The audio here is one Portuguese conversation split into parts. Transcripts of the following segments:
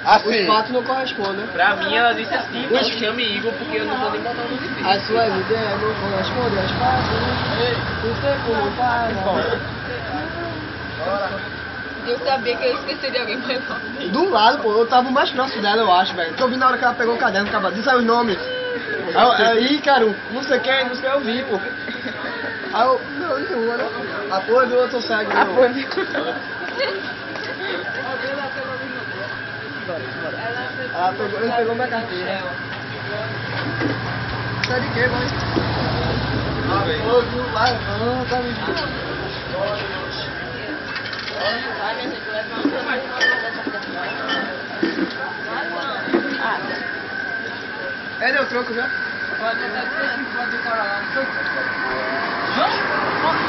Assim, Os fatos não correspondem. Pra mim, ela disse assim, não chame Igor porque eu não vou nem botar o nome dele. A sua vida não corresponde aos fatos. O tempo não para. Eu sabia que eu esqueci de alguém mais não. Do lado, pô, eu tava mais próximo dela, eu acho, velho. Porque eu vi na hora que ela pegou o caderno, disse aí os nomes. Aí, Ícaro, não sei quem, não sei, eu vi, pô. Aí eu, não, nenhuma, né? A porra do outro cego. A não. porra. Ele pegou minha carteira. Sai de quê, mãe? Levanta, deu troco já?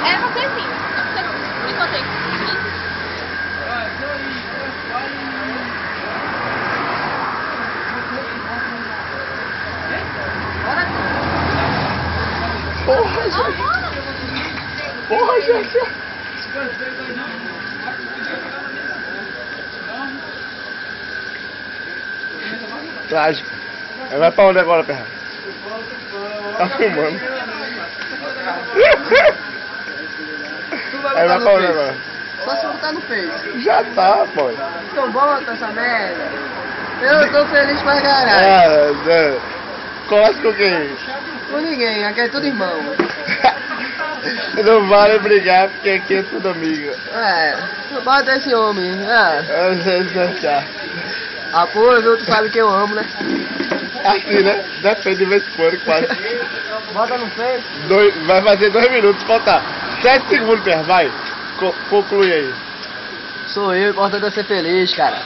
É você sim. Me contei. porra, gente. Porra, gente. Trágico. Aí vai pra onde agora, Perra? Tá filmando. Aí vai pra onde agora? Só se botar no Face. Já tá, pô. Então bota essa merda. Eu tô feliz pra caralho. Costa com quem? Com ninguém, aqui é tudo irmão. Não vale brigar porque aqui é tudo amigo. Bota esse homem. Às vezes é chato. Ah, pô, viu? Tu sabe que eu amo, né? Assim, né? Depende de vez em quando, quase. Bota no Face. Vai fazer 2 minutos, falta 7 segundos, Perra, vai. Conclui aí. Sou eu, o importante é ser feliz, cara.